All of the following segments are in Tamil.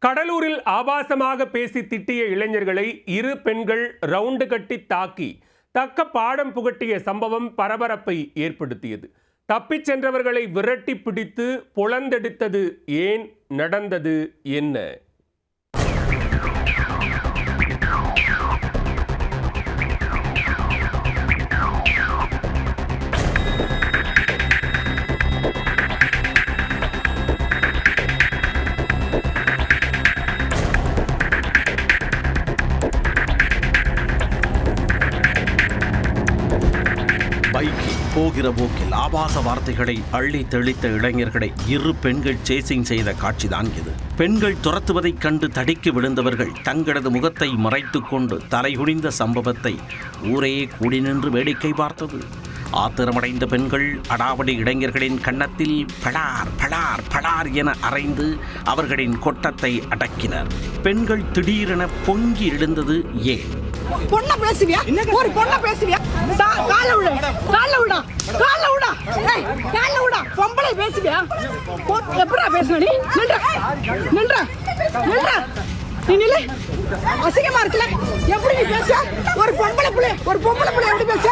கடலூரில் ஆபாசமாக பேசி திட்டிய இளைஞர்களை இரு பெண்கள் ரவுண்டு கட்டி தாக்கி தக்க பாடம் புகட்டிய சம்பவம் பரபரப்பை ஏற்படுத்தியது. தப்பிச் சென்றவர்களை விரட்டி பிடித்து பொளந்தெடுத்தது ஏன், நடந்தது என்ன? பைக்கில் போகிற போக்கில் ஆபாச வார்த்தைகளை அள்ளி தெளித்த இளைஞர்களை இரு பெண்கள் சேசிங் செய்த காட்சிதான் இது. பெண்கள் துரத்துவதைக் கண்டு தடிக்கு விழுந்தவர்கள் தங்களது முகத்தை மறைத்துக் கொண்டு தலைகுனிந்த சம்பவத்தை ஊரே கூடி நின்று வேடிக்கை பார்த்தது. ஆத்திரமடைந்த பெண்கள் அடாவடி இளைஞர்களின் கன்னத்தில் படார் படார் படார் என அறைந்து அவர்களின் கொட்டத்தை அடக்கினர். பெண்கள் திடீரென பொங்கி எழுந்தது ஏன்? பொண்ண பேசுவியா? ஒரு பொண்ண பேசுவியா? கால விடு, கால விடா, கால விடா, ஏய் கால விடா. பொம்பளை பேசுவியா? எப்படா பேசுவ நீ? நில்ற, நில்ற, நில்ற. நீ நில்லு. அசிங்கமா இருக்குல? எப்படி நீ பேச? ஒரு பொம்பளை புள்ள எப்படி பேச?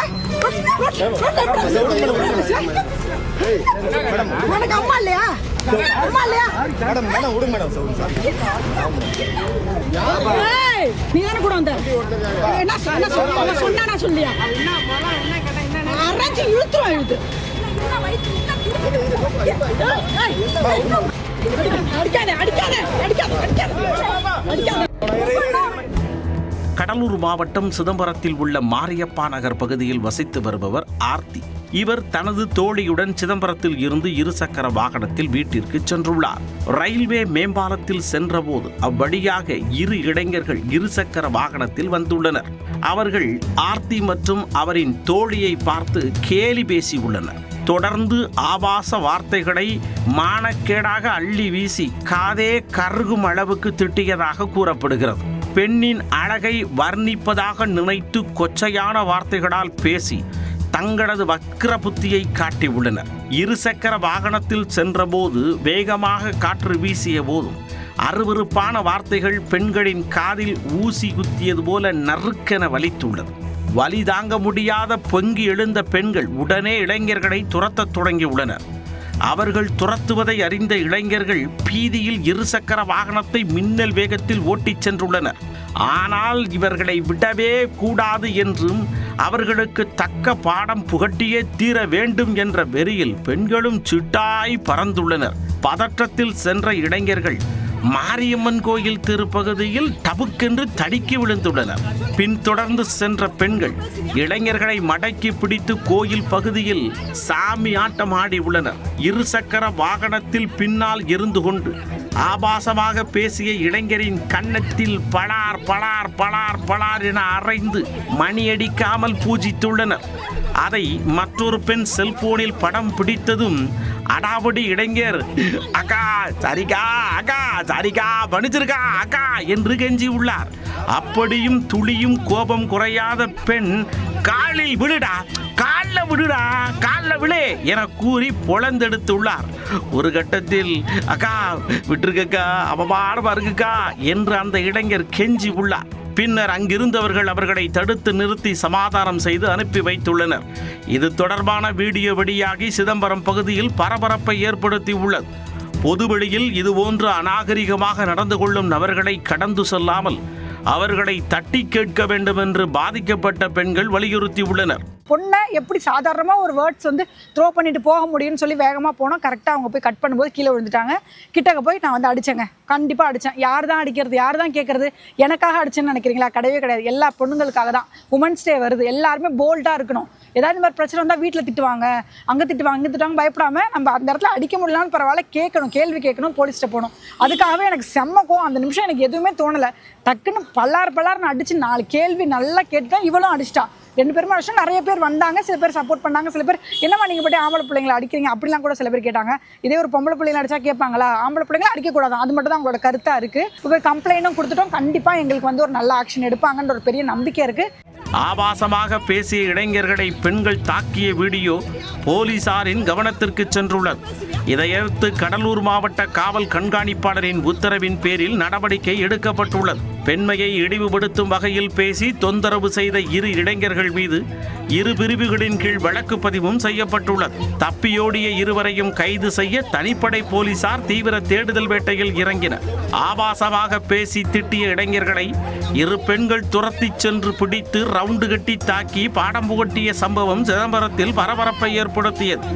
உனக்கு அம்மா இல்லையா? அம்மா இல்லையா? மேடம் மேடம் விடுங்க மேடம். நீ தானே கூட வந்த? என்ன சொன்னா நான் சொல்லியா? அரைச்சி இழுத்துருவா இழுத்து. அடிக்காதே அடிக்காதே அடிக்காதே அடிக்காதே. கடலூர் மாவட்டம் சிதம்பரத்தில் உள்ள மாரியப்பா நகர் பகுதியில் வசித்து வருபவர் ஆர்த்தி. இவர் தனது தோழியுடன் சிதம்பரத்தில் இருந்து இருசக்கர வாகனத்தில் வீட்டிற்கு சென்றுள்ளார். ரயில்வே மேம்பாலத்தில் சென்றபோது அவ்வழியாக இரு இளைஞர்கள் இருசக்கர வாகனத்தில் வந்துள்ளனர். அவர்கள் ஆர்த்தி மற்றும் அவரின் தோழியை பார்த்து கேலி பேசியுள்ளனர். தொடர்ந்து ஆபாச வார்த்தைகளை மானக்கேடாக அள்ளி வீசி காதே கருகும் அளவுக்கு திட்டியதாக கூறப்படுகிறது. பெண்ணின் அழகை வர்ணிப்பதாக நினைத்து கொச்சையான வார்த்தைகளால் பேசி தங்களது வக்ர புத்தியை காட்டியுள்ளனர். இருசக்கர வாகனத்தில் சென்றபோது வேகமாக காற்று வீசிய போதும் அருவருப்பான வார்த்தைகள் பெண்களின் காதில் ஊசி குத்தியது போல நறுக்கென வலித்துள்ளது. வலி தாங்க முடியாத பொங்கி எழுந்த பெண்கள் உடனே இளைஞர்களை துரத்தத் தொடங்கியுள்ளனர். அவர்கள் துரத்துவதை அறிந்த இளைஞர்கள் பீதியில் இருசக்கர வாகனத்தை மின்னல் வேகத்தில் ஓட்டிச் சென்றுள்ளனர். ஆனால் இவர்களை விடவே கூடாது என்றும் அவர்களுக்கு தக்க பாடம் புகட்டியே தீர வேண்டும் என்ற வெறியில் பெண்களும் சிட்டாய் பறந்துள்ளனர். பதற்றத்தில் சென்ற இளைஞர்கள் மாரியம்மன் கோயில் திருப்பகுதியில் டபுக்கென்று தடிக்கி விழுந்துள்ளனர். பின்தொடர்ந்து சென்ற பெண்கள் இளைஞர்களை மடக்கி பிடித்து கோயில் பகுதியில் சாமி ஆட்டம் ஆடி உள்ளனர். இருசக்கர வாகனத்தில் பின்னால் இருந்து கொண்டு ஆபாசமாக பேசிய இளைஞரின் கன்னத்தில் பலார் பலார் பலார் பலார் என அறைந்து மணியடிக்காமல் பூஜித்துள்ளனர். அதை மற்றொரு பெண் செல்போனில் படம் பிடித்ததும் அடாவடி இளைஞர் அக்கா சரிகா அக்கா சரிகா மன்னிச்சிருக்கா அக்கா என்று கெஞ்சி உள்ளார். அப்படியும் துளியும் கோபம் குறையாத பெண் காலில் விடுடா, காலில் விடுடா, காலில் விழே என கூறி பொளந்தெடுத்துள்ளார். ஒரு கட்டத்தில் அக்கா விட்டுருக்கா அவமானமா இருக்குக்கா என்று அந்த இளைஞர் கெஞ்சி உள்ளார். பின்னர் அங்கிருந்தவர்கள் அவர்களை தடுத்து நிறுத்தி சமாதானம் செய்து அனுப்பி வைத்துள்ளனர். இது தொடர்பான வீடியோ வெளியாகி சிதம்பரம் பகுதியில் பரபரப்பை ஏற்படுத்தி உள்ளது. பொதுவெளியில் இதுபோன்று அநாகரிகமாக நடந்து கொள்ளும் நபர்களை கடந்து செல்லாமல் அவர்களை தட்டி கேட்க வேண்டும் என்று பாதிக்கப்பட்ட பெண்கள் வலியுறுத்தி உள்ளனர். பொண்ணை எப்படி சாதாரணமாக ஒரு வேர்ட்ஸ் த்ரோ பண்ணிட்டு போக முடியும்னு சொல்லி வேகமாக போனோம். கரெக்டாக அவங்க போய் கட் பண்ணும்போது கீழே விழுந்துட்டாங்க. கிட்டக்க போய் நான் அடித்தேங்க, கண்டிப்பாக அடித்தேன். யார் தான் அடிக்கிறது, யார் தான் கேட்குறது? எனக்காக அடிச்சேன்னு நினைக்கிறீங்களா? கிடையவே கிடையாது. எல்லா பொண்ணுங்களுக்காக தான். உமன்ஸ் டே வருது, எல்லாருமே போல்டாக இருக்கணும். ஏதாவது இந்த மாதிரி பிரச்சனை வந்தால் வீட்டில் திட்டுவாங்க, அங்கே திட்டுவாங்க, இங்கே திட்டுவாங்க, பயப்படாமல் நம்ம அந்த இடத்துல அடிக்க முடியலான்னு பரவாயில்ல கேட்கணும், கேள்வி கேட்கணும், போலீஸ்கிட்ட போகணும். அதுக்காகவே எனக்கு செம்மக்கும் அந்த நிமிஷம் எனக்கு எதுவுமே தோணலை. டக்குன்னு பல்லார்னு அடித்து 4 கேள்வி நல்லா கேட்டுட்டேன். இவளும் அடிச்சிட்டா. 2 பேருமே அடிச்சா. நிறைய பேர் வந்தாங்க, சில பேர் சப்போர்ட் பண்ணாங்க, சில பேர் என்னம்மா நீங்கள் போய்ட்டு ஆம்பளை பிள்ளைங்களை அடிக்கிறீங்க அப்படிலாம் கூட சில பேர் கேட்டாங்க. இதே ஒரு பொம்பளை பிள்ளைங்களை அடிச்சா கேட்பாங்களா? ஆம்பளை பிள்ளைங்களை அடிக்கக்கூடாது, அது மட்டும் தான் அவங்களோட கருத்தாக இருக்குது. இப்போ கம்ப்ளைண்ட்டும் கொடுத்துட்டோம். கண்டிப்பாக எங்களுக்கு ஒரு நல்ல ஆக்ஷன் எடுப்பாங்கன்ற ஒரு பெரிய நம்பிக்கை இருக்குது. ஆபாசமாக பேசிய இளைஞர்களை பெண்கள் தாக்கிய வீடியோ போலீசாரின் கவனத்திற்கு சென்றுள்ளது. இதையடுத்து கடலூர் மாவட்ட காவல் கண்காணிப்பாளரின் உத்தரவின் பேரில் நடவடிக்கை எடுக்கப்பட்டுள்ளது. பெண்மையை இழிவுபடுத்தும் வகையில் பேசி தொந்தரவு செய்த 2 இளைஞர்கள் மீது 2 பிரிவுகளின் கீழ் வழக்கு பதிவும் செய்யப்பட்டுள்ளது. தப்பியோடிய இருவரையும் கைது செய்ய தனிப்படை போலீசார் தீவிர தேடுதல் வேட்டையில் இறங்கினர். ஆபாசமாக பேசி திட்டிய இளைஞர்களை 2 பெண்கள் துரத்திச் சென்று பிடித்து ரவுண்டு கட்டி தாக்கி பாடம் புகட்டிய சம்பவம் சிதம்பரத்தில் பரபரப்பை ஏற்படுத்தியது.